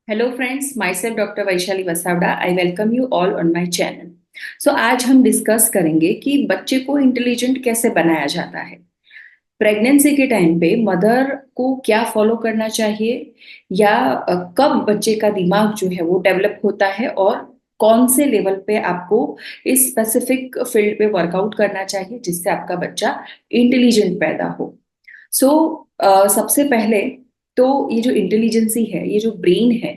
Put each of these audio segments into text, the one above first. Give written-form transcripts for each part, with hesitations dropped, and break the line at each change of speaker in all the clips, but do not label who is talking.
Hello friends, myself doctor Vaishali Vasavada. I welcome you all on my channel. So आज हम discuss करेंगे कि बच्चे को इंटेलिजेंट कैसे बनाया जाता है। प्रेगनेंसी के टाइम पे मदर को क्या फॉलो करना चाहिए, या कब बच्चे का दिमाग जो है वो डेवलप होता है, और कौन से लेवल पे आपको इस स्पेसिफिक फील्ड पे वर्कआउट करना चाहिए जिससे आपका बच्चा इंटेलिजेंट पैदा हो। सो सबसे पहले तो ये जो इंटेलिजेंसी है, ये जो ब्रेन है,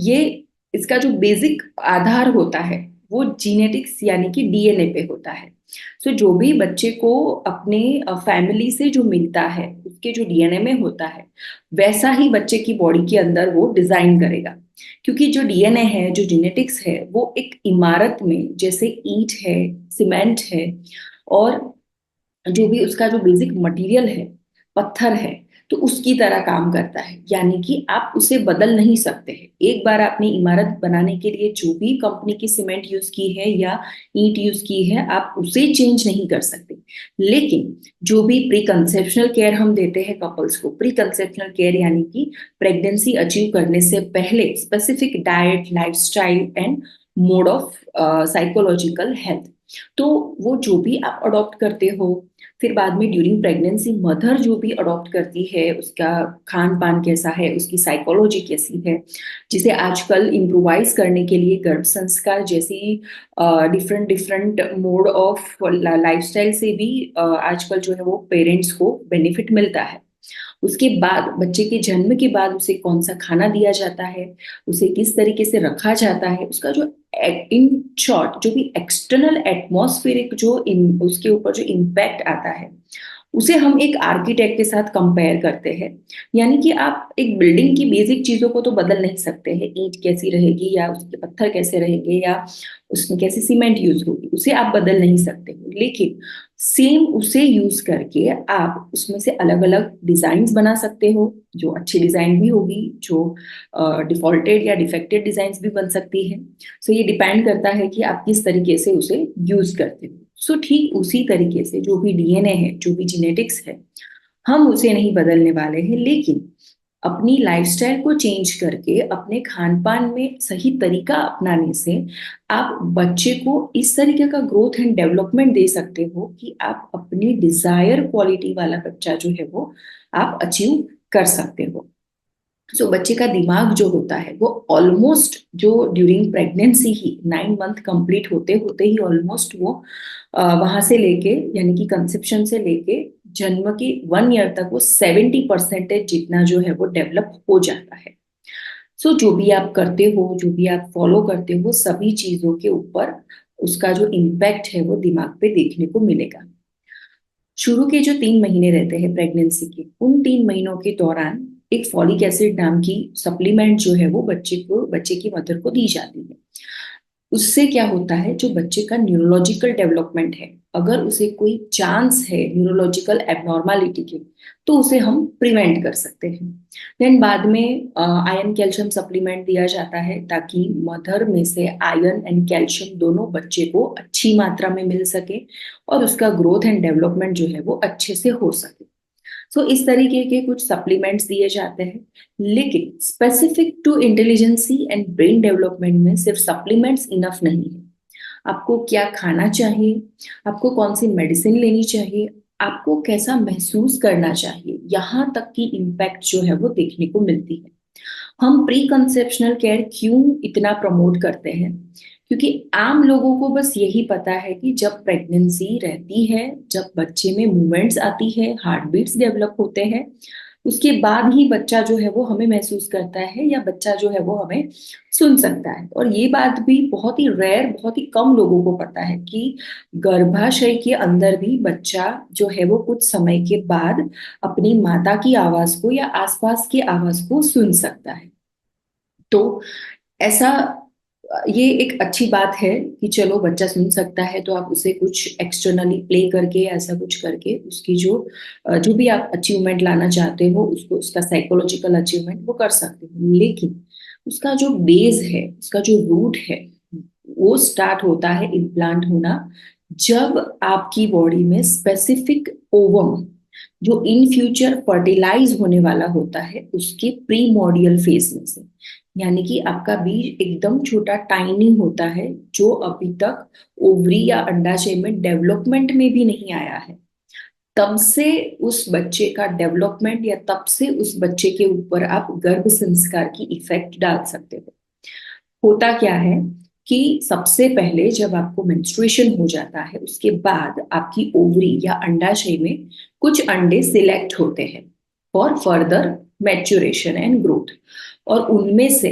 ये इसका जो बेसिक आधार होता है वो जीनेटिक्स यानी कि डीएनए पे होता है। सो जो भी बच्चे को अपने फैमिली से जो मिलता है उसके जो डीएनए में होता है, वैसा ही बच्चे की बॉडी के अंदर वो डिजाइन करेगा। क्योंकि जो डीएनए है, जो जेनेटिक्स है, वो एक इमारत में जैसे ईंट है, सीमेंट है, और जो भी उसका जो बेसिक मटेरियल है, पत्थर है, तो उसकी तरह काम करता है। यानी कि आप उसे बदल नहीं सकते हैं। एक बार आपने इमारत बनाने के लिए जो भी कंपनी की सीमेंट यूज की है या ईंट यूज की है, आप उसे चेंज नहीं कर सकते। लेकिन जो भी प्री कंसेप्शनल केयर हम देते हैं कपल्स को, प्री कंसेप्शनल केयर यानी कि प्रेगनेंसी अचीव करने से पहले specific diet, lifestyle and mode of psychological health, तो वो जो भी आप अडॉप्ट करते हो, फिर बाद में ड्यूरिंग प्रेगनेंसी मदर जो भी अडॉप्ट करती है, उसका खान पान कैसा है, उसकी साइकोलॉजी कैसी है, जिसे आजकल इम्प्रोवाइज करने के लिए गर्भ संस्कार जैसी different different mode of lifestyle से भी आजकल जो है वो पेरेंट्स को बेनिफिट मिलता है। उसके बाद बच्चे के जन्म के बाद उसे कौन सा खाना दिया जाता है, उसे किस तरीके से रखा जाता है, उसका जो इन शॉर्ट जो भी एक्सटर्नल एटमॉस्फेरिक जो उसके ऊपर जो इम्पैक्ट आता है, उसे हम एक आर्किटेक्ट के साथ कंपेयर करते हैं। यानी कि आप एक बिल्डिंग की बेसिक चीजों को तो बदल नहीं सकते हैं, ईंट कैसी रहेगी या उसके पत्थर कैसे रहेंगे या उसमें कैसी सीमेंट यूज होगी, उसे आप बदल नहीं सकते हो। लेकिन सेम उसे यूज करके आप उसमें से अलग अलग डिजाइन बना सकते हो। जो अच्छी डिजाइन भी होगी, जो डिफॉल्टेड या डिफेक्टेड डिजाइन भी बन सकती है। सो ये डिपेंड करता है कि आप किस तरीके से उसे यूज करते हो। सो ठीक उसी तरीके से जो भी डीएनए है, जो भी जेनेटिक्स है, हम उसे नहीं बदलने वाले हैं। लेकिन अपनी लाइफस्टाइल को चेंज करके अपने खान पान में सही तरीका अपनाने से आप बच्चे को इस तरीके का ग्रोथ एंड डेवलपमेंट दे सकते हो कि आप अपनी डिजायर क्वालिटी वाला बच्चा जो है वो आप अचीव कर सकते हो। सो बच्चे का दिमाग जो होता है वो ऑलमोस्ट जो ड्यूरिंग प्रेगनेंसी ही 9 मंथ कंप्लीट होते होते ही ऑलमोस्ट वो वहां से लेके यानी कि कंसेप्शन से लेके जन्म के 1 ईयर तक वो 70% जितना जो है वो डेवलप हो जाता है। सो जो भी आप करते हो, जो भी आप फॉलो करते हो, सभी चीजों के ऊपर उसका जो इम्पैक्ट है वो दिमाग पे देखने को मिलेगा। शुरू के जो 3 महीने रहते हैं प्रेगनेंसी के, उन 3 महीनों के दौरान एक फॉलिक एसिड नाम की सप्लीमेंट जो है वो बच्चे की मदर को दी जाती है। उससे क्या होता है, जो बच्चे का न्यूरोलॉजिकल डेवलपमेंट है, अगर उसे कोई चांस है न्यूरोलॉजिकल एबनॉर्मालिटी के, तो उसे हम प्रिवेंट कर सकते हैं। देन बाद में आयरन कैल्शियम सप्लीमेंट दिया जाता है ताकि मदर में से आयरन एंड कैल्शियम दोनों बच्चे को अच्छी मात्रा में मिल सके और उसका ग्रोथ एंड डेवलपमेंट जो है वो अच्छे से हो सके। सो इस तरीके के कुछ सप्लीमेंट्स दिए जाते हैं। लेकिन specific to intelligency and brain development में सिर्फ सप्लीमेंट्स इनफ नहीं है। आपको क्या खाना चाहिए, आपको कौन सी मेडिसिन लेनी चाहिए, आपको कैसा महसूस करना चाहिए, यहाँ तक की इम्पैक्ट जो है वो देखने को मिलती है। हम प्री कंसेप्शनल केयर क्यों इतना प्रमोट करते हैं? क्योंकि आम लोगों को बस यही पता है कि जब प्रेगनेंसी रहती है, जब बच्चे में मूवमेंट्स आती है, हार्ट बीट्स डेवलप होते हैं, उसके बाद ही बच्चा जो है वो हमें महसूस करता है या बच्चा जो है वो हमें सुन सकता है। और ये बात भी बहुत ही रेयर, बहुत ही कम लोगों को पता है कि गर्भाशय के अंदर भी बच्चा जो है वो कुछ समय के बाद अपनी माता की आवाज को या आसपास की आवाज को सुन सकता है। तो ऐसा ये एक अच्छी बात है कि चलो बच्चा सुन सकता है, तो आप उसे कुछ एक्सटर्नली प्ले करके, ऐसा कुछ करके उसकी जो भी आप अचीवमेंट लाना चाहते हो, उसको उसका साइकोलॉजिकल अचीवमेंट वो कर सकते हो। लेकिन उसका जो बेस है, उसका जो रूट है, वो स्टार्ट होता है इम्प्लांट होना जब आपकी बॉडी में स्पेसिफिक ओवम जो इन फ्यूचर फर्टिलाइज होने वाला होता है उसके प्रीमोर्डियल फेज में से। यानी कि आपका बीज एकदम छोटा टाइनी होता है, जो अभी तक ओवरी या अंडाशय में डेवलपमेंट में भी नहीं आया है। तब से उस बच्चे का डेवलपमेंट या तब से उस बच्चे के ऊपर आप गर्भ संस्कार की इफेक्ट डाल सकते हो। होता क्या है कि सबसे पहले जब आपको मेंस्ट्रुएशन हो जाता है उसके बाद आपकी ओवरी या अंडाशय में कुछ अंडे सिलेक्ट होते हैं for further maturation and growth. और उनमें से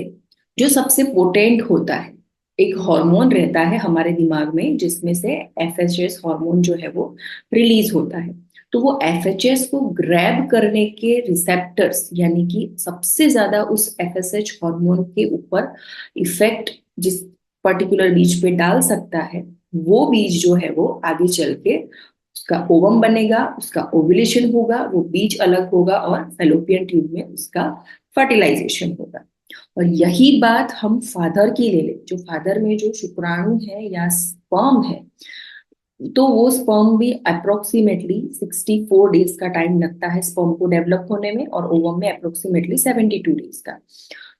जो सबसे पोटेंट होता है, एक हार्मोन रहता है हमारे दिमाग में जिसमें से एफएचएस हार्मोन जो है वो रिलीज होता है। तो वो एफएचएस को ग्रैब करने के रिसेप्टर्स, यानी कि सबसे ज्यादा उस एफएसएच हार्मोन के ऊपर इफेक्ट जिस पर्टिकुलर बीज पे डाल सकता है, वो बीज जो है वो आगे चल के उसका ओवम बनेगा, उसका ओव्यूलेशन होगा, वो बीज अलग होगा और फैलोपियन ट्यूब में उसका फर्टिलाइजेशन होगा। और यही बात हम फादर की ले ले, जो फादर में जो शुक्राणु है या स्पर्म है, तो वो स्पर्म भी अप्रोक्सीमेटली 64 डेज का टाइम लगता है स्पर्म को डेवलप होने में, और ओवम में अप्रोक्सीमेटली 72 डेज का।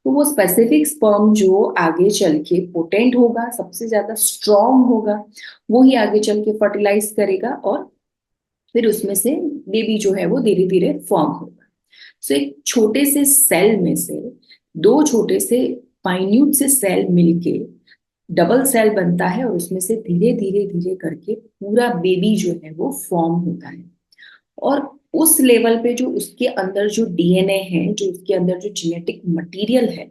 तो वो स्पेसिफिक स्पर्म जो आगे चल के पोटेंट होगा, सबसे ज्यादा स्ट्रॉन्ग होगा, वो ही आगे चल के फर्टिलाइज करेगा और फिर उसमें से बेबी जो है वो धीरे धीरे फॉर्म होगा। सो एक छोटे से सेल में से दो छोटे से माइन्यूट से सेल मिलके डबल सेल बनता है, और उसमें से धीरे धीरे धीरे करके पूरा बेबी जो है वो फॉर्म होता है। और उस लेवल पे जो उसके अंदर जो डीएनए है, जो उसके अंदर जो जेनेटिक मटेरियल है,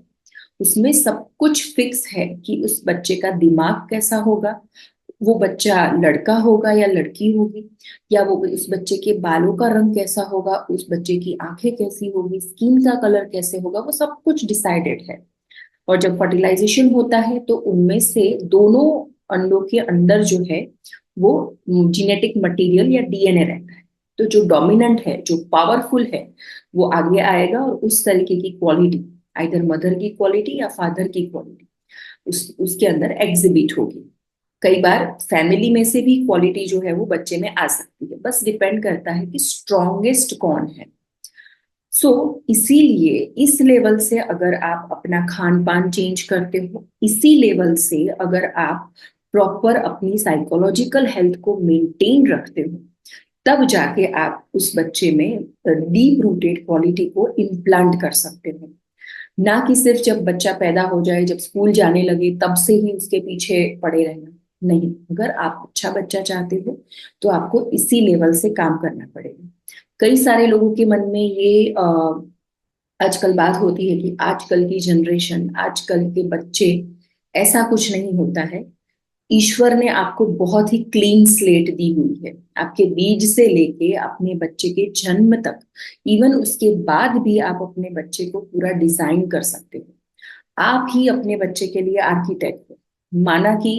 उसमें सब कुछ फिक्स है कि उस बच्चे का दिमाग कैसा होगा, वो बच्चा लड़का होगा या लड़की होगी, या वो उस बच्चे के बालों का रंग कैसा होगा, उस बच्चे की आंखें कैसी होगी, स्किन का कलर कैसे होगा, वो सब कुछ डिसाइडेड है। और जब फर्टिलाइजेशन होता है तो उनमें से दोनों अंडों के अंदर जो है वो जेनेटिक मटेरियल या डीएनए रहता है। तो जो डोमिनेंट है, जो पावरफुल है, वो आगे आएगा और उस तरीके की क्वालिटी, आइदर मदर की क्वालिटी या फादर की क्वालिटी उसके अंदर एग्जिबिट होगी। कई बार फैमिली में से भी क्वालिटी जो है वो बच्चे में आ सकती है, बस डिपेंड करता है कि स्ट्रॉन्गेस्ट कौन है। इसीलिए इस लेवल से अगर आप अपना खान पान चेंज करते हो, इसी लेवल से अगर आप प्रॉपर अपनी साइकोलॉजिकल हेल्थ को मेंटेन रखते हो, तब जाके आप उस बच्चे में डीप रूटेड क्वालिटी को इम्प्लांट कर सकते हो। ना कि सिर्फ जब बच्चा पैदा हो जाए, जब स्कूल जाने लगे तब से ही उसके पीछे पड़े रहना। नहीं, अगर आप अच्छा बच्चा चाहते हो तो आपको इसी लेवल से काम करना पड़ेगा। कई सारे लोगों के मन में ये आजकल बात होती है कि आजकल की जनरेशन, आजकल के बच्चे, ऐसा कुछ नहीं होता है। ईश्वर ने आपको बहुत ही क्लीन स्लेट दी हुई है, आपके बीज से लेके अपने बच्चे के जन्म तक, इवन उसके बाद भी आप अपने बच्चे को पूरा डिजाइन कर सकते हो। आप ही अपने बच्चे के लिए आर्किटेक्ट हो। माना कि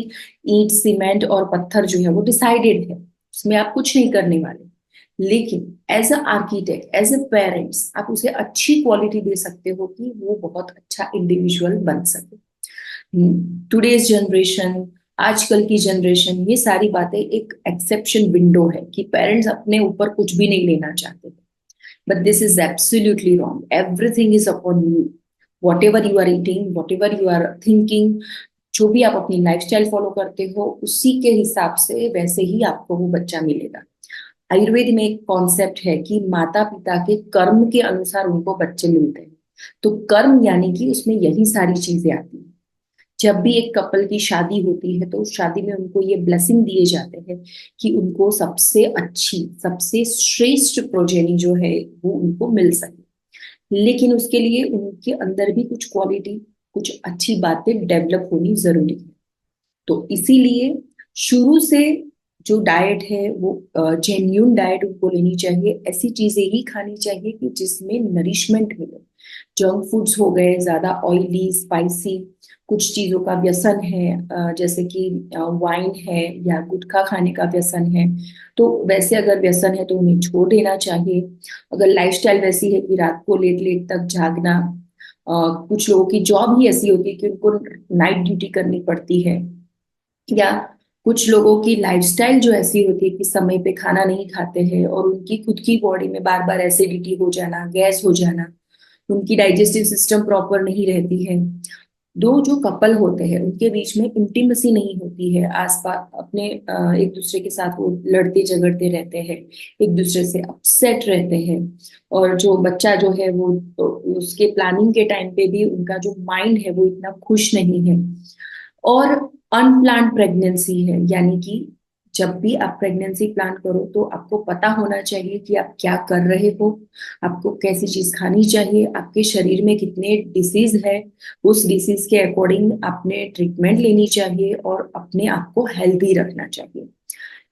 ईंट सीमेंट और पत्थर जो है वो डिसाइडेड है, उसमें आप कुछ नहीं करने वाले, लेकिन as a architect, as a parents, आप उसे अच्छी क्वालिटी दे सकते हो कि वो बहुत अच्छा इंडिविजुअल बन सके। टुडेज जनरेशन, आजकल की जनरेशन, ये सारी बातें एक एक्सेप्शन विंडो है कि पेरेंट्स अपने ऊपर कुछ भी नहीं लेना चाहते। But this is absolutely wrong. Everything is upon you. Whatever you are eating, whatever you are thinking, जो भी आप अपनी लाइफस्टाइल फॉलो करते हो, उसी के हिसाब से वैसे ही आपको वो बच्चा मिलेगा। आयुर्वेद में एक कॉन्सेप्ट है कि माता पिता के कर्म के अनुसार उनको बच्चे मिलते हैं। तो कर्म यानी कि उसमें यही सारी चीजें आती हैं। जब भी एक कपल की शादी होती है तो उस शादी में उनको ये ब्लेसिंग दिए जाते हैं कि उनको सबसे अच्छी, सबसे श्रेष्ठ प्रोजेनी जो है वो उनको मिल सके। लेकिन उसके लिए उनके अंदर भी कुछ क्वालिटी, कुछ अच्छी बातें डेवलप होनी जरूरी है। तो इसीलिए शुरू से जो डाइट है वो जेन्यून डाइट उनको लेनी चाहिए। ऐसी चीजें ही खानी चाहिए कि जिसमें नरिशमेंट मिले। जंक फूड्स हो गए, ज्यादा ऑयली स्पाइसी, कुछ चीजों का व्यसन है, जैसे कि वाइन है या गुटखा खाने का व्यसन है, तो वैसे अगर व्यसन है तो उन्हें छोड़ देना चाहिए। अगर लाइफस्टाइल वैसी है कि रात को लेट लेट तक जागना, कुछ लोगों की जॉब ही ऐसी होती है कि उनको नाइट ड्यूटी करनी पड़ती है, या कुछ लोगों की लाइफस्टाइल जो ऐसी होती है कि समय पे खाना नहीं खाते हैं और उनकी खुद की बॉडी में बार बार एसिडिटी हो जाना, गैस हो जाना, उनकी डाइजेस्टिव सिस्टम प्रॉपर नहीं रहती है। दो जो कपल होते हैं उनके बीच में इंटीमेसी नहीं होती है, आसपास अपने एक दूसरे के साथ वो लड़ते झगड़ते रहते हैं, एक दूसरे से अपसेट रहते हैं। और जो बच्चा जो है वो तो उसके प्लानिंग के टाइम पे भी उनका जो माइंड है वो इतना खुश नहीं है। और अनप्लान्ड प्रेगनेंसी है, यानी कि जब भी आप प्रेगनेंसी प्लान करो तो आपको पता होना चाहिए कि आप क्या कर रहे हो, आपको कैसी चीज खानी चाहिए, आपके शरीर में कितने डिसीज है, उस डिसीज के अकॉर्डिंग आपने ट्रीटमेंट लेनी चाहिए और अपने आप को हेल्दी रखना चाहिए।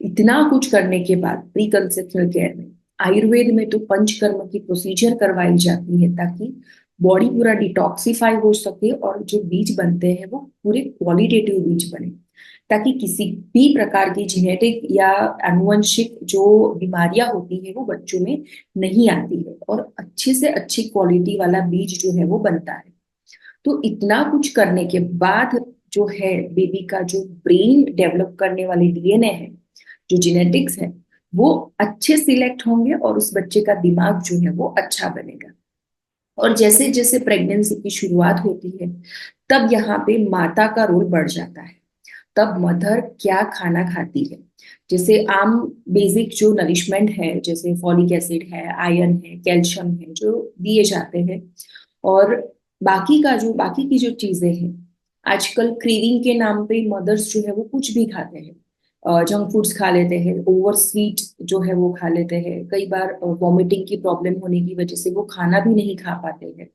इतना कुछ करने के बाद प्री कंसेप्शनल केयर में आयुर्वेद में तो पंचकर्म की प्रोसीजर करवाई जाती है ताकि बॉडी पूरा डिटॉक्सिफाई हो सके और जो बीज बनते हैं वो पूरे क्वालिटेटिव बीज बने, ताकि किसी भी प्रकार की जेनेटिक या आनुवंशिक जो बीमारियां होती है वो बच्चों में नहीं आती है और अच्छे से अच्छी क्वालिटी वाला बीज जो है वो बनता है। तो इतना कुछ करने के बाद जो है बेबी का जो ब्रेन डेवलप करने वाले डीएनए है, जो जेनेटिक्स है, वो अच्छे सिलेक्ट होंगे और उस बच्चे का दिमाग जो है वो अच्छा बनेगा। और जैसे जैसे प्रेगनेंसी की शुरुआत होती है तब यहाँ पे माता का रोल बढ़ जाता है। तब मदर क्या खाना खाती है, जैसे आम बेसिक जो नरिशमेंट है, जैसे फॉलिक एसिड है, आयरन है, कैल्शियम है, जो दिए जाते हैं। और बाकी की जो चीजें हैं, आजकल क्रेविंग के नाम पे मदर्स जो है वो कुछ भी खाते हैं, जंक फूड्स खा लेते हैं, ओवर स्वीट जो है वो खा लेते हैं, कई बार वॉमिटिंग की प्रॉब्लम होने की वजह से वो खाना भी नहीं खा पाते हैं।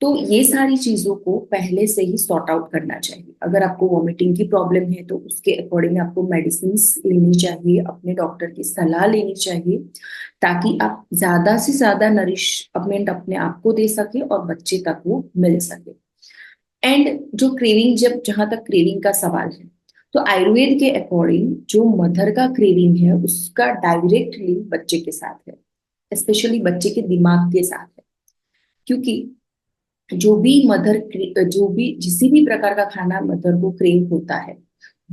तो ये सारी चीजों को पहले से ही सॉर्ट आउट करना चाहिए। अगर आपको वॉमिटिंग की प्रॉब्लम है तो उसके अकॉर्डिंग आपको मेडिसिन लेनी चाहिए, अपने डॉक्टर की सलाह लेनी चाहिए, ताकि आप ज्यादा से ज्यादा नरिशमेंट अपने आप को दे सके और बच्चे तक वो मिल सके। एंड जो क्रेविंग, जब जहां तक क्रेविंग का सवाल है, तो आयुर्वेद के अकॉर्डिंग जो मदर का क्रेविंग है उसका डायरेक्ट लिंक बच्चे के साथ है, स्पेशली बच्चे के दिमाग के साथ है। क्योंकि जो भी जिसी भी प्रकार का खाना मदर को क्रेव होता है,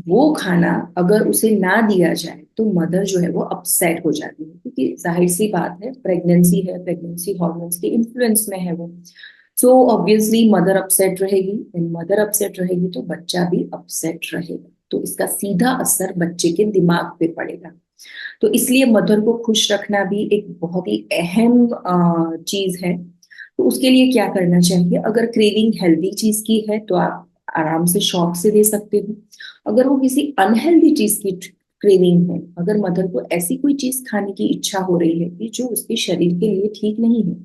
वो खाना अगर उसे ना दिया जाए तो मदर जो है वो अपसेट हो जाती है, क्योंकि जाहिर सी बात है, प्रेगनेंसी है, प्रेगनेंसी हॉर्मोन्स के इन्फ्लुएंस में है वो। सो ऑब्वियसली मदर अपसेट रहेगी, मदर अपसेट रहेगी तो बच्चा भी अपसेट रहेगा, तो इसका सीधा असर बच्चे के दिमाग पे पड़ेगा। तो इसलिए मदर को खुश रखना भी एक बहुत ही अहम चीज है। तो उसके लिए क्या करना चाहिए, अगर क्रेविंग हेल्दी चीज की है तो आप आराम से शौक से दे सकते हो। अगर वो किसी अनहेल्दी चीज की क्रेविंग है, अगर मदर को ऐसी कोई चीज खाने की इच्छा हो रही है कि जो उसके शरीर के लिए ठीक नहीं है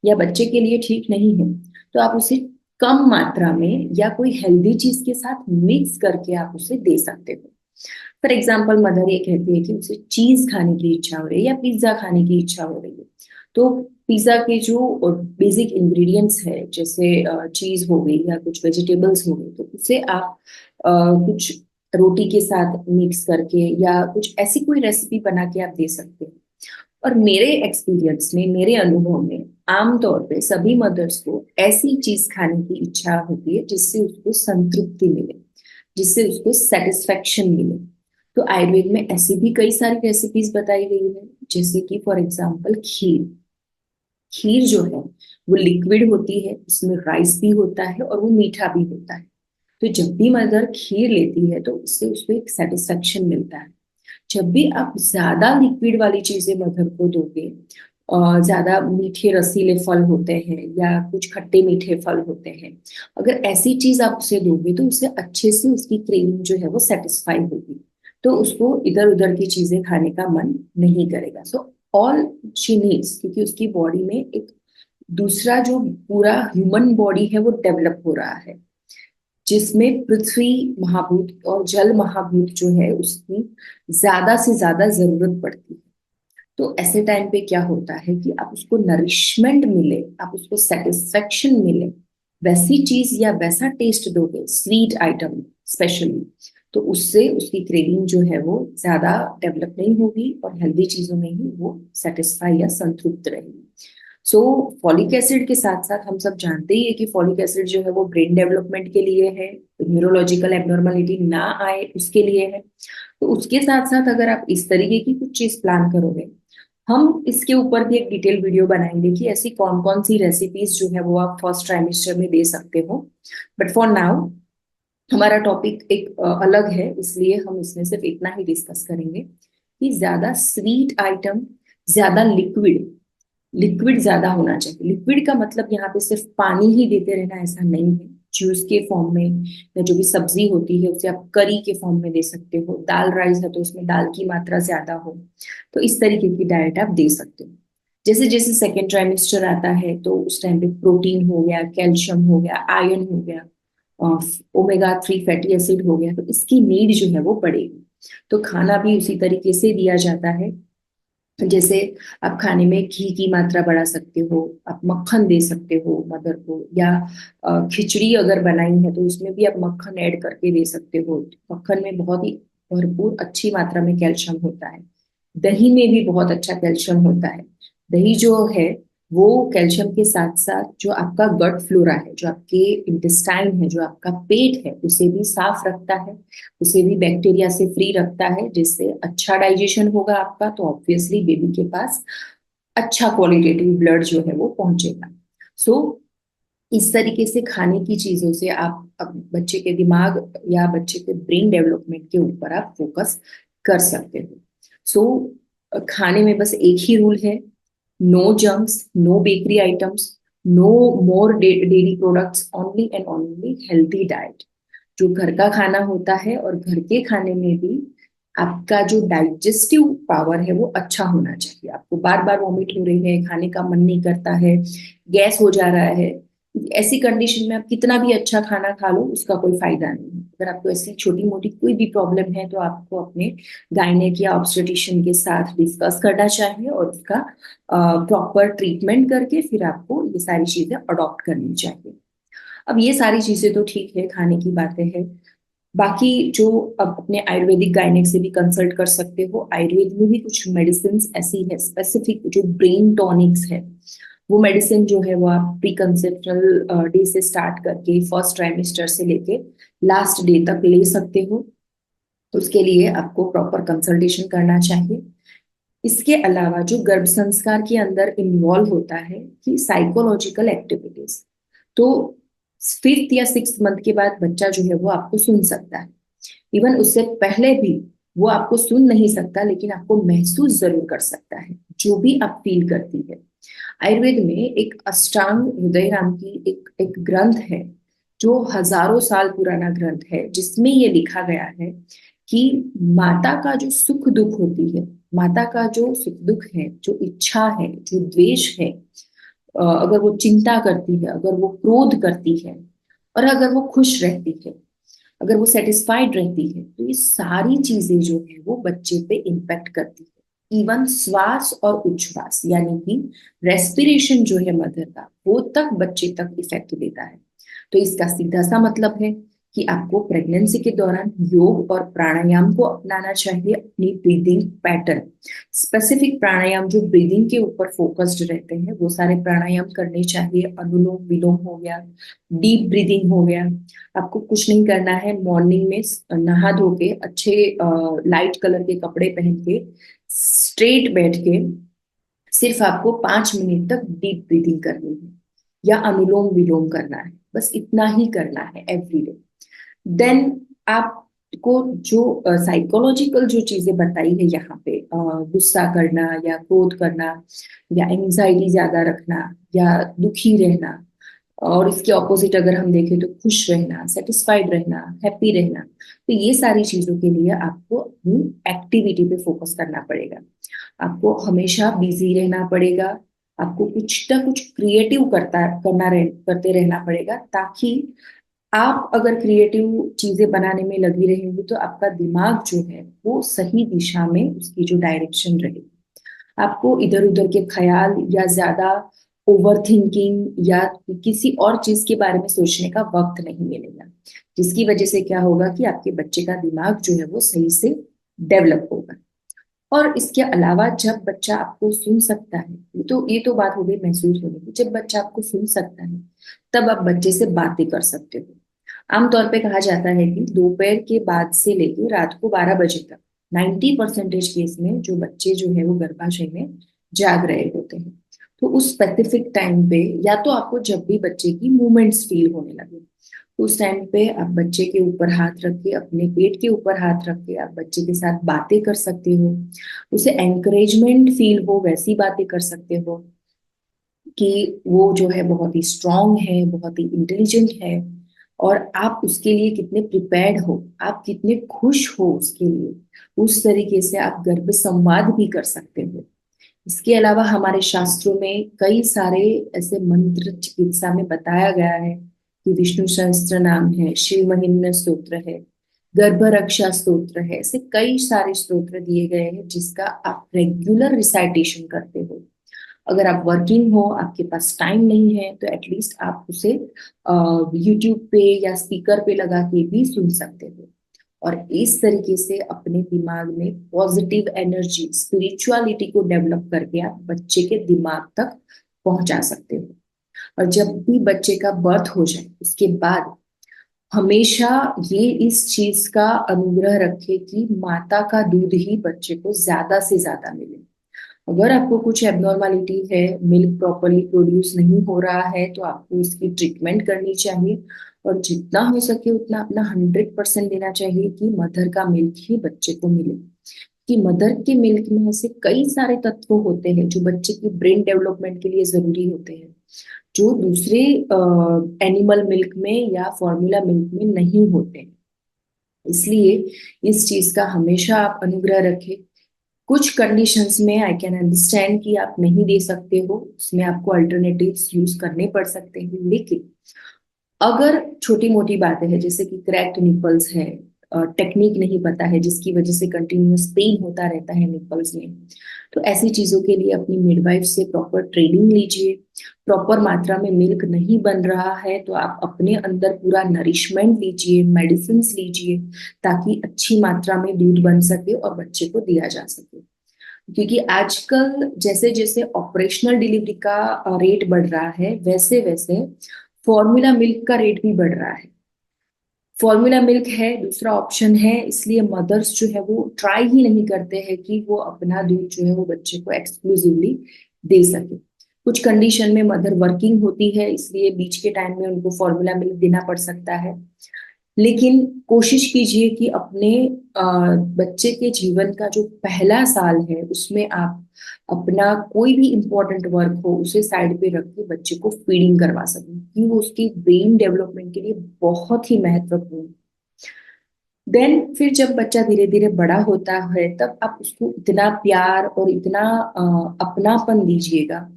या बच्चे के लिए ठीक नहीं है, तो आप उसे कम मात्रा में या कोई हेल्दी चीज के साथ मिक्स करके आप उसे दे सकते हो। फॉर एग्जाम्पल मदर ये कहती है कि उसे चीज खाने की इच्छा हो रही है या पिज्जा खाने की इच्छा हो रही है, तो पिज्जा के जो बेसिक इंग्रेडिएंट्स है, जैसे चीज हो गई या कुछ वेजिटेबल्स हो गई, तो उसे आप कुछ रोटी के साथ मिक्स करके या कुछ ऐसी कोई रेसिपी बना के आप दे सकते हैं। और मेरे एक्सपीरियंस में, मेरे अनुभव में, आमतौर पे सभी मदर्स को ऐसी चीज खाने की इच्छा होती है जिससे उसको संतृप्ति मिले, जिससे उसको सेटिस्फेक्शन मिले। तो आयुर्वेद में ऐसी भी कई सारी रेसिपीज बताई गई है, जैसे कि फॉर एग्जाम्पल खीर। खीर जो है वो लिक्विड होती है, उसमें राइस भी होता है और वो मीठा भी होता है। तो जब भी मदर खीर लेती है तो उससे उसको एक सेटिस्फेक्शन मिलता है। जब भी आप ज्यादा लिक्विड वाली चीजें मदर को दोगे, और ज्यादा मीठे रसीले फल होते हैं या कुछ खट्टे मीठे फल होते हैं, अगर ऐसी चीज आप उसे दोगे तो उसे अच्छे से उसकी क्रेविंग जो है वो सेटिस्फाई होगी, तो उसको इधर उधर की चीजें खाने का मन नहीं करेगा। सो ऑल शी नीड्स, क्योंकि उसकी बॉडी में एक दूसरा जो पूरा ह्यूमन बॉडी है वो डेवलप हो रहा है, जिसमें पृथ्वी महाभूत और जल महाभूत जो है उसकी ज्यादा से ज्यादा जरूरत पड़ती है। तो ऐसे टाइम पे क्या होता है कि आप उसको नरिशमेंट मिले, आप उसको सेटिस्फेक्शन मिले, वैसी चीज या वैसा टेस्ट दोगे, स्वीट आइटम स्पेशली, तो उससे उसकी क्रेविंग जो है वो ज्यादा डेवलप नहीं होगी और हेल्दी चीजों में ही वो सेटिस्फाई या संतृप्त रहेगी। सो फॉलिक एसिड के साथ साथ हम सब जानते ही है कि फॉलिक एसिड जो है वो ब्रेन डेवलपमेंट के लिए है, न्यूरोलॉजिकल एबनॉर्मलिटी ना आए उसके लिए है। तो उसके साथ साथ अगर आप इस तरीके की कुछ चीज प्लान करोगे, हम इसके ऊपर भी एक डिटेल वीडियो बनाएंगे कि ऐसी कौन कौन सी रेसिपीज जो है वो आप फर्स्ट ट्राइमेस्टर में दे सकते हो। बट फॉर नाउ हमारा टॉपिक एक अलग है, इसलिए हम इसमें सिर्फ इतना ही डिस्कस करेंगे कि ज्यादा स्वीट आइटम, ज्यादा लिक्विड, लिक्विड ज्यादा होना चाहिए। लिक्विड का मतलब यहाँ पे सिर्फ पानी ही देते रहना ऐसा नहीं है। जूस के फॉर्म में या जो भी सब्जी होती है उसे आप करी के फॉर्म में दे सकते हो। दाल राइस है तो उसमें दाल की मात्रा ज्यादा हो, तो इस तरीके की डाइट आप दे सकते हो। जैसे जैसे सेकेंड ट्राइमेस्टर आता है तो उस टाइम पे प्रोटीन हो गया, कैल्शियम हो गया, आयरन हो गया, ओमेगा 3 फैटी एसिड हो गया, तो इसकी नीड जो है वो बढ़ेगी। तो खाना भी उसी तरीके से दिया जाता है। जैसे आप खाने में घी की मात्रा बढ़ा सकते हो, आप मक्खन दे सकते हो मदर को, या खिचड़ी अगर बनाई है तो उसमें भी आप मक्खन ऐड करके दे सकते हो। मक्खन में बहुत ही भरपूर अच्छी मात्रा में कैल्शियम होता है। दही में भी बहुत अच्छा कैल्शियम होता है। दही जो है वो कैल्शियम के साथ साथ जो आपका गट फ्लोरा है, जो आपके इंटेस्टाइन है, जो आपका पेट है, उसे भी साफ रखता है, उसे भी बैक्टीरिया से फ्री रखता है, जिससे अच्छा डाइजेशन होगा आपका, तो ऑब्वियसली बेबी के पास अच्छा क्वालिटेटिव ब्लड जो है वो पहुंचेगा। सो इस तरीके से खाने की चीजों से आप बच्चे के दिमाग या बच्चे के ब्रेन डेवलपमेंट के ऊपर आप फोकस कर सकते हो। सो खाने में बस एक ही रूल है, no junks, no bakery items, no more dairy products, only and only healthy diet. जो घर का खाना होता है, और घर के खाने में भी आपका जो डाइजेस्टिव पावर है वो अच्छा होना चाहिए। आपको बार बार वॉमिट हो रही है, खाने का मन नहीं करता है, गैस हो जा रहा है, ऐसी कंडीशन में आप कितना भी अच्छा खाना खा लो उसका कोई फायदा नहीं है। अगर आपको ऐसी छोटी मोटी कोई भी प्रॉब्लम है तो आपको अपने गायनेक या ऑब्स्टेट्रिशियन के साथ डिस्कस करना चाहिए, और उसका प्रॉपर ट्रीटमेंट करके फिर आपको ये सारी चीजें अडॉप्ट करनी चाहिए। अब ये सारी चीजें तो ठीक है, खाने की बातें हैं। बाकी जो अब अपने आयुर्वेदिक गायनेक से भी कंसल्ट कर सकते हो। आयुर्वेद में भी कुछ मेडिसिन ऐसी है स्पेसिफिक जो ब्रेन टॉनिक्स है। वो मेडिसिन जो है वो आप प्री कंसेप्शनल डे से स्टार्ट करके फर्स्ट ट्राइमेस्टर से लेके लास्ट डे तक ले सकते हो। तो उसके लिए आपको प्रॉपर कंसल्टेशन करना चाहिए। इसके अलावा जो गर्भ संस्कार के अंदर इन्वॉल्व होता है कि साइकोलॉजिकल एक्टिविटीज, तो 5th या 6th मंथ के बाद बच्चा जो है वो आपको सुन सकता है। इवन उससे पहले भी वो आपको सुन नहीं सकता, लेकिन आपको महसूस जरूर कर सकता है जो भी आप फील करती है। आयुर्वेद में एक अष्टांग हृदय नाम की एक ग्रंथ है, जो हजारों साल पुराना ग्रंथ है, जिसमें ये लिखा गया है कि माता का जो सुख दुख होती है, माता का जो सुख दुख है, जो इच्छा है, जो द्वेष है, अगर वो चिंता करती है, अगर वो क्रोध करती है, और अगर वो खुश रहती है, अगर वो सेटिस्फाइड रहती है, तो ये सारी चीजें जो है वो बच्चे पे इम्पैक्ट करती है। इवन श्वास और उच्छ्वास यानी कि रेस्पिरेशन जो है मदर का, वो तक बच्चे तक इफेक्ट देता है। तो इसका सीधा सा मतलब है कि आपको प्रेगनेंसी के दौरान योग और प्राणायाम को अपनाना चाहिए अपनी ब्रीदिंग पैटर्न। स्पेसिफिक प्राणायाम जो ब्रीदिंग के ऊपर फोकस्ड रहते हैं वो सारे प्राणायाम करने चाहिए। अनुलोम विलोम हो गया, डीप ब्रीदिंग हो गया। आपको कुछ नहीं करना है, मॉर्निंग में नहा धो के अच्छे लाइट कलर के कपड़े पहन के स्ट्रेट बैठ के सिर्फ आपको 5 मिनट तक डीप ब्रीदिंग करनी है या अनुलोम विलोम करना है। बस इतना ही करना है एवरी डे। देन आपको जो साइकोलॉजिकल जो चीजें बताई है यहाँ पे, गुस्सा करना या क्रोध करना या एंजाइटी ज्यादा रखना या दुखी रहना, और इसके ऑपोजिट अगर हम देखें तो खुश रहना, सेटिस्फाइड रहना, हैप्पी रहना, तो ये सारी चीजों के लिए आपको अपनी एक्टिविटी पे फोकस करना पड़ेगा। आपको हमेशा बिजी रहना पड़ेगा। आपको कुछ ना कुछ क्रिएटिव करते रहना पड़ेगा, ताकि आप अगर क्रिएटिव चीजें बनाने में लगी रहेंगी तो आपका दिमाग जो है वो सही दिशा में उसकी जो डायरेक्शन रहेगी। आपको इधर उधर के ख्याल या ज्यादा ओवर थिंकिंग या किसी और चीज के बारे में सोचने का वक्त नहीं मिलेगा, जिसकी वजह से क्या होगा कि आपके बच्चे का दिमाग जो है वो सही से डेवलप होगा। और इसके अलावा जब बच्चा आपको सुन सकता है, ये तो बात हो गई महसूस होने की। जब बच्चा आपको सुन सकता है तब आप बच्चे से बातें कर सकते हो। आमतौर पे कहा जाता है कि दोपहर के बाद से लेकर रात को 12 बजे तक 90% केस में जो बच्चे जो है वो गर्भाशय में जाग रहे होते हैं। तो उस स्पेसिफिक टाइम पे या तो आपको जब भी बच्चे की मूवमेंट्स फील होने लगे, उस टाइम पे आप बच्चे के ऊपर हाथ रख के, अपने पेट के ऊपर हाथ रख के आप बच्चे के साथ बातें कर सकते हो। उसे एनकरेजमेंट फील हो वैसी बातें कर सकते हो कि वो जो है बहुत ही स्ट्रांग है, बहुत ही इंटेलिजेंट है, और आप उसके लिए कितने प्रिपेयर्ड हो, आप कितने खुश हो उसके लिए। उस तरीके से आप गर्भ संवाद भी कर सकते हो। इसके अलावा हमारे शास्त्रों में कई सारे ऐसे मंत्र चिकित्सा में बताया गया है कि विष्णु सहस्त्र नाम है, शिव महिम्न स्तोत्र है, गर्भ रक्षा स्तोत्र है, ऐसे कई सारे स्तोत्र दिए गए हैं जिसका आप रेगुलर रिसाइटेशन करते हो। अगर आप वर्किंग हो, आपके पास टाइम नहीं है, तो एटलीस्ट आप उसे यूट्यूब पे या स्पीकर पे लगा के भी सुन सकते हो। और इस तरीके से अपने दिमाग में पॉजिटिव एनर्जी, स्पिरिचुअलिटी को डेवलप करके आप बच्चे के दिमाग तक पहुंचा सकते हो। और जब भी बच्चे का बर्थ हो जाए उसके बाद हमेशा ये इस चीज का अनुग्रह रखे कि माता का दूध ही बच्चे को ज्यादा से ज्यादा मिले। अगर आपको कुछ एबनॉर्मालिटी है, मिल्क प्रॉपरली प्रोड्यूस नहीं हो रहा है, तो आपको इसकी ट्रीटमेंट करनी चाहिए। और जितना हो सके उतना अपना 100% देना चाहिए कि मदर का मिल्क ही बच्चे को मिले। कि मदर के मिल्क में ऐसे कई सारे तत्व होते हैं जो बच्चे की ब्रेन डेवलपमेंट के लिए जरूरी होते हैं, जो दूसरे एनिमल मिल्क में या फॉर्मूला मिल्क में नहीं होते। इसलिए इस चीज का हमेशा आप अनुग्रह रखें। कुछ कंडीशंस में आई कैन अंडरस्टैंड कि आप नहीं दे सकते हो, उसमें आपको अल्टरनेटिव्स यूज करने पड़ सकते हैं। लेकिन अगर छोटी मोटी बातें हैं जैसे कि क्रैक्ड निपल्स है, टेक्निक नहीं पता है जिसकी वजह से कंटिन्यूअस पेन होता रहता है निपल्स में, तो ऐसी चीजों के लिए अपनी मिडवाइफ से प्रॉपर ट्रेनिंग लीजिए। प्रॉपर मात्रा में मिल्क नहीं बन रहा है तो आप अपने अंदर पूरा नरिशमेंट लीजिए, मेडिसिन लीजिए, ताकि अच्छी मात्रा में दूध बन सके और बच्चे को दिया जा सके। क्योंकि आजकल जैसे जैसे ऑपरेशनल डिलीवरी का रेट बढ़ रहा है, वैसे वैसे फॉर्मूला मिल्क का रेट भी बढ़ रहा है। फॉर्मूला मिल्क है दूसरा ऑप्शन है, इसलिए मदर्स जो है वो ट्राई ही नहीं करते हैं कि वो अपना दूध जो है वो बच्चे को एक्सक्लूसिवली दे सके। कुछ कंडीशन में मदर वर्किंग होती है, इसलिए बीच के टाइम में उनको फॉर्मूला मिल्क देना पड़ सकता है। लेकिन कोशिश कीजिए कि अपने अ, बच्चे के जीवन का जो पहला साल है उसमें आप अपना कोई भी इंपॉर्टेंट वर्क हो उसे साइड पे रख के बच्चे को फीडिंग करवा सकें, क्योंकि वो उसकी ब्रेन डेवलपमेंट के लिए बहुत ही महत्वपूर्ण। देन फिर जब बच्चा धीरे धीरे बड़ा होता है तब आप उसको इतना प्यार और इतना अपनापन दीजिएगा,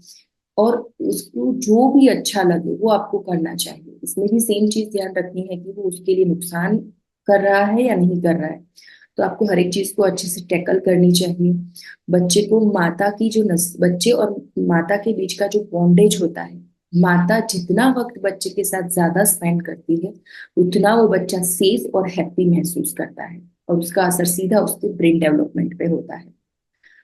और उसको जो भी अच्छा लगे वो आपको करना चाहिए। इसमें भी सेम चीज ध्यान रखनी है कि वो उसके लिए नुकसान कर रहा है या नहीं कर रहा है। तो आपको हर एक चीज को अच्छे से टैकल करनी चाहिए। बच्चे को माता की जो बच्चे और माता के बीच का जो बॉन्डेज होता है, माता जितना वक्त बच्चे के साथ ज्यादा स्पेंड करती है उतना वो बच्चा सेफ और हैप्पी महसूस करता है, और उसका असर सीधा उसके ब्रेन डेवलपमेंट पे होता है।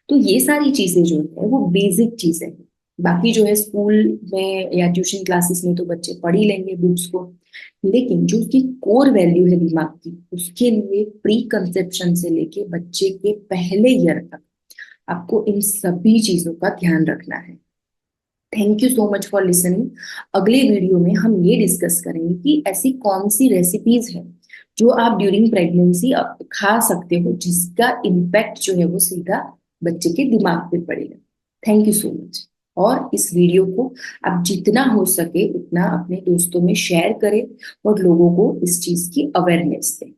तो ये सारी चीजें जो है वो बेसिक चीजें हैं। बाकी जो है स्कूल में या ट्यूशन क्लासेस में तो बच्चे पढ़ ही लेंगे बुक्स को, लेकिन जो उसकी कोर वैल्यू है दिमाग की, उसके लिए प्री कंसेप्शन से लेके बच्चे के पहले ईयर तक आपको इन सभी चीजों का ध्यान रखना है। Thank you so much for listening. अगले वीडियो में हम ये डिस्कस करेंगे कि ऐसी कौन सी रेसिपीज है जो आप ड्यूरिंग प्रेगनेंसी खा सकते हो जिसका इम्पैक्ट जो है वो सीधा बच्चे के दिमाग पे पड़ेगा। Thank you so much. और इस वीडियो को आप जितना हो सके उतना अपने दोस्तों में शेयर करें और लोगों को इस चीज की अवेयरनेस दें।